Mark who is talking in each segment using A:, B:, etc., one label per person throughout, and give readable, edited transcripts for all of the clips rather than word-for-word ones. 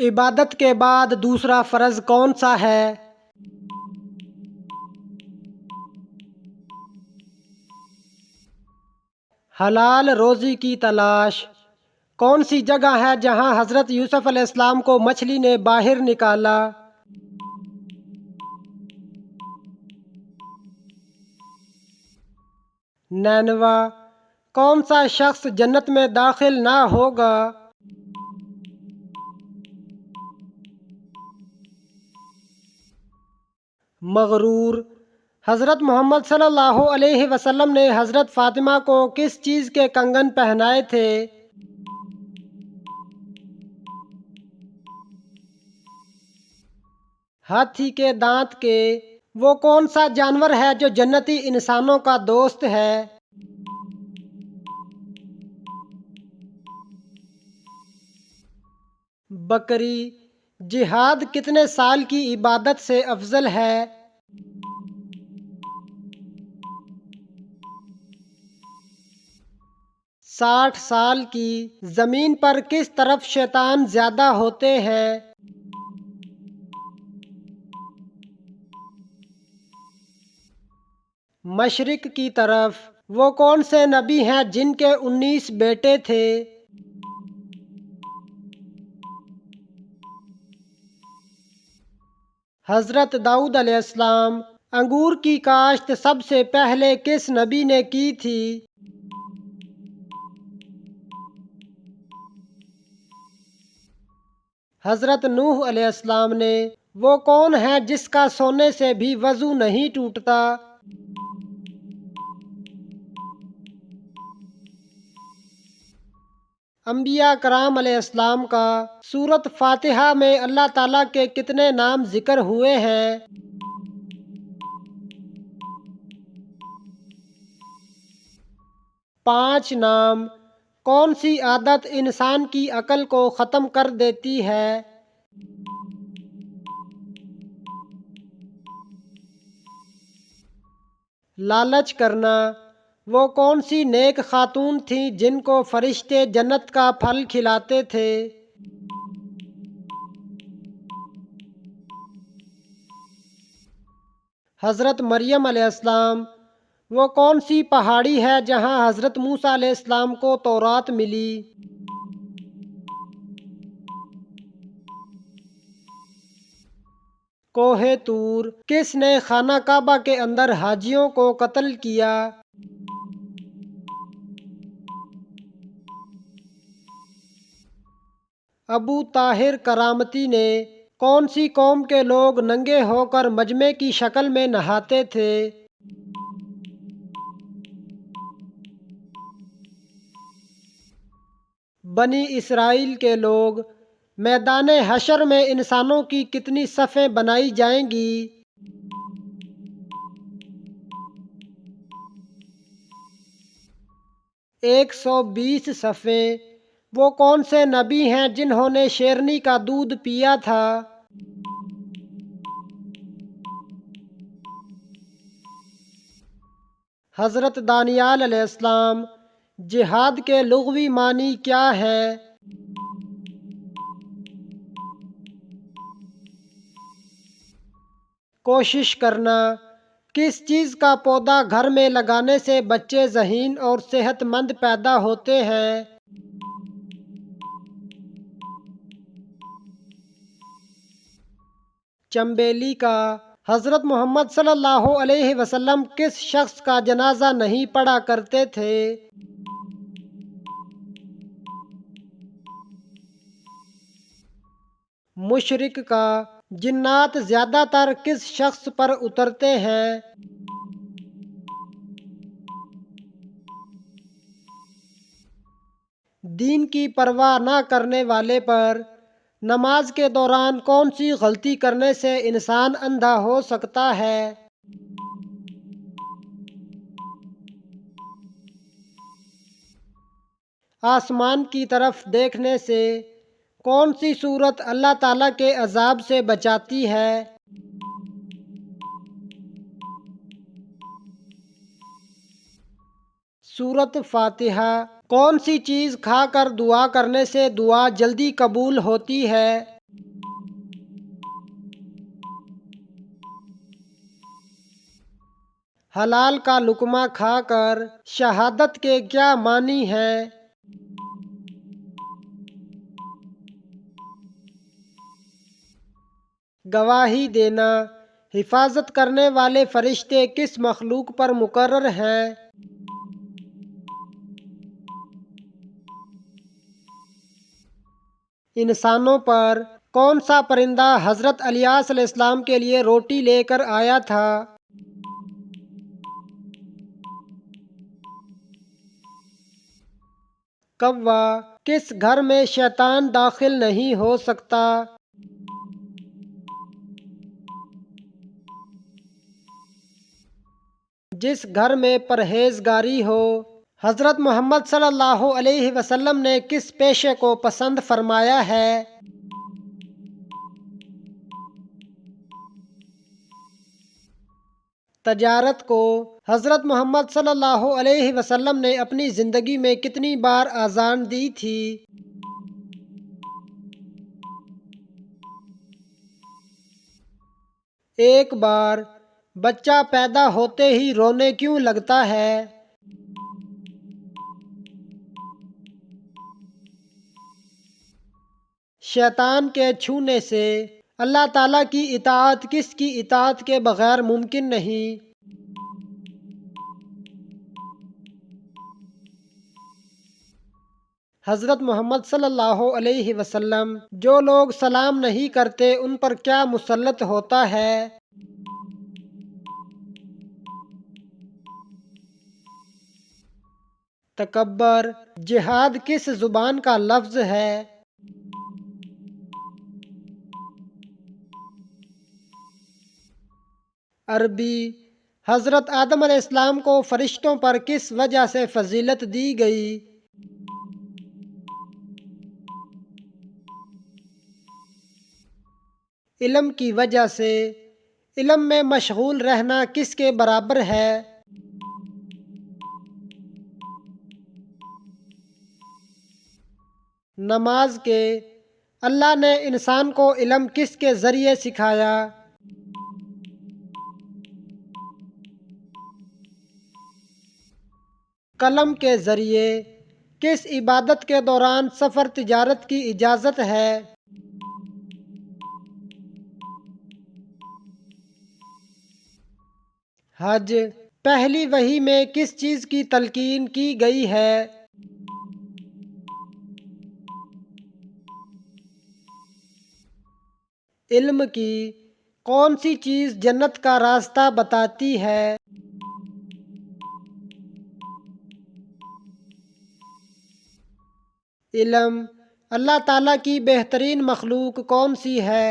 A: عبادت کے بعد دوسرا فرض کون سا ہے؟ حلال روزی کی تلاش۔ کون سی جگہ ہے جہاں حضرت یوسف علیہ السلام کو مچھلی نے باہر نکالا؟ نینوا۔ کون سا شخص جنت میں داخل نہ ہوگا؟ مغرور۔ حضرت محمد صلی اللہ علیہ وسلم نے حضرت فاطمہ کو کس چیز کے کنگن پہنائے تھے؟ ہاتھی کے دانت کے۔ وہ کون سا جانور ہے جو جنتی انسانوں کا دوست ہے؟ بکری۔ جہاد کتنے سال کی عبادت سے افضل ہے؟ 60 سال کی۔ زمین پر کس طرف شیطان زیادہ ہوتے ہیں؟ مشرق کی طرف۔ وہ کون سے نبی ہیں جن کے 19 بیٹے تھے؟ حضرت داؤد علیہ السلام۔ انگور کی کاشت سب سے پہلے کس نبی نے کی تھی؟ حضرت نوح علیہ السلام نے۔ وہ کون ہے جس کا سونے سے بھی وضو نہیں ٹوٹتا؟ انبیاء کرام علیہ السلام کا سورۃ فاتحہ میں اللہ تعالیٰ کے کتنے نام ذکر ہوئے ہیں؟ 5 نام۔ کون سی عادت انسان کی عقل کو ختم کر دیتی ہے؟ لالچ کرنا۔ وہ کون سی نیک خاتون تھیں جن کو فرشتے جنت کا پھل کھلاتے تھے؟ حضرت مریم علیہ السلام۔ وہ کون سی پہاڑی ہے جہاں حضرت موسیٰ علیہ السلام کو تورات ملی؟ کوہ طور۔ کس نے خانہ کعبہ کے اندر حاجیوں کو قتل کیا؟ ابو طاہر کرامتی نے۔ کون سی قوم کے لوگ ننگے ہو کر مجمع کی شکل میں نہاتے تھے؟ بنی اسرائیل کے لوگ۔ میدان حشر میں انسانوں کی کتنی صفیں بنائی جائیں گی؟ 120 صفیں۔ وہ کون سے نبی ہیں جنہوں نے شیرنی کا دودھ پیا تھا؟ حضرت دانیال علیہ السلام۔ جہاد کے لغوی معنی کیا ہے؟ کوشش کرنا۔ کس چیز کا پودا گھر میں لگانے سے بچے ذہین اور صحت مند پیدا ہوتے ہیں؟ چنبیلی کا۔ حضرت محمد صلی اللہ علیہ وسلم کس شخص کا جنازہ نہیں پڑھا کرتے تھے؟ مشرک کا۔ جنات زیادہ تر کس شخص پر اترتے ہیں؟ دین کی پرواہ نہ کرنے والے پر۔ نماز کے دوران کون سی غلطی کرنے سے انسان اندھا ہو سکتا ہے؟ آسمان کی طرف دیکھنے سے۔ کون سی صورت اللہ تعالیٰ کے عذاب سے بچاتی ہے؟ سورۃ فاتحہ۔ کون سی چیز کھا کر دعا کرنے سے دعا جلدی قبول ہوتی ہے؟ حلال کا لقمہ کھا کر شہادت کے کیا معنی ہیں؟ گواہی دینا، حفاظت کرنے والے فرشتے کس مخلوق پر مقرر ہیں؟ انسانوں پر کون سا پرندہ حضرت الیاس علیہ السلام کے لیے روٹی لے کر آیا تھا؟ کوا، کس گھر میں شیطان داخل نہیں ہو سکتا؟ جس گھر میں پرہیزگاری ہو۔ حضرت محمد صلی اللہ علیہ وسلم نے کس پیشے کو پسند فرمایا ہے؟ تجارت کو حضرت محمد صلی اللہ علیہ وسلم نے اپنی زندگی میں کتنی بار اذان دی تھی؟ ایک بار۔ بچہ پیدا ہوتے ہی رونے کیوں لگتا ہے؟ شیطان کے چھونے سے اللہ تعالیٰ کی اطاعت کس کی اطاعت کے بغیر ممکن نہیں؟ حضرت محمد صلی اللہ علیہ وسلم جو لوگ سلام نہیں کرتے ان پر کیا مسلط ہوتا ہے؟ تکبر۔ جہاد کس زبان کا لفظ ہے؟ عربی۔ حضرت آدم علیہ السلام کو فرشتوں پر کس وجہ سے فضیلت دی گئی؟ علم کی وجہ سے۔ علم میں مشغول رہنا کس کے برابر ہے؟ نماز کے۔ اللہ نے انسان کو علم کس کے ذریعے سکھایا؟ قلم کے ذریعے۔ کس عبادت کے دوران سفر تجارت کی اجازت ہے؟ حج۔ پہلی وحی میں کس چیز کی تلقین کی گئی ہے؟ علم کی۔ کون سی چیز جنت کا راستہ بتاتی ہے؟ علم۔ اللہ تعالیٰ کی بہترین مخلوق کون سی ہے؟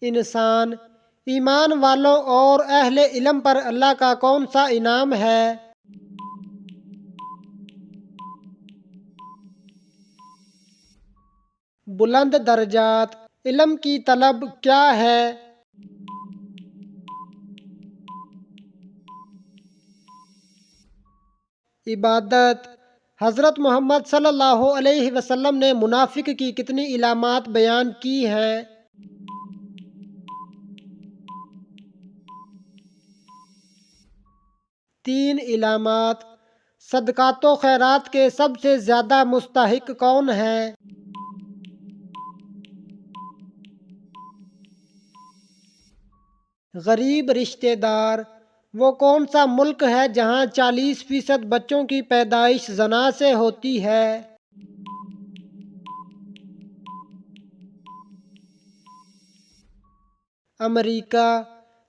A: انسان۔ ایمان والوں اور اہل علم پر اللہ کا کون سا انعام ہے؟ بلند درجات۔ علم کی طلب کیا ہے؟ عبادت۔ حضرت محمد صلی اللہ علیہ وسلم نے منافق کی کتنی علامات بیان کی ہیں؟ 3 علامات۔ صدقات و خیرات کے سب سے زیادہ مستحق کون ہیں؟ غریب رشتہ دار۔ وہ کون سا ملک ہے جہاں 40% بچوں کی پیدائش زنا سے ہوتی ہے؟ امریکہ۔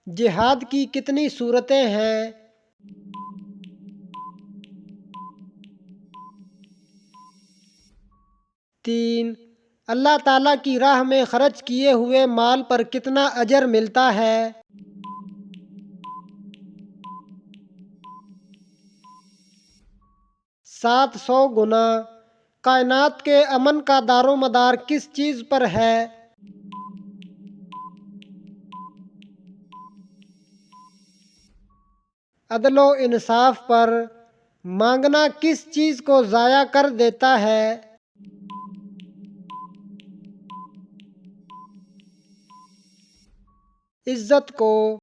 A: جہاد کی کتنی صورتیں ہیں؟ 3۔ اللہ تعالیٰ کی راہ میں خرچ کیے ہوئے مال پر کتنا اجر ملتا ہے؟ 700 گنا۔ کائنات کے امن کا دار و مدار کس چیز پر ہے؟ عدل و انصاف پر۔ مانگنا کس چیز کو ضائع کر دیتا ہے؟ عزت کو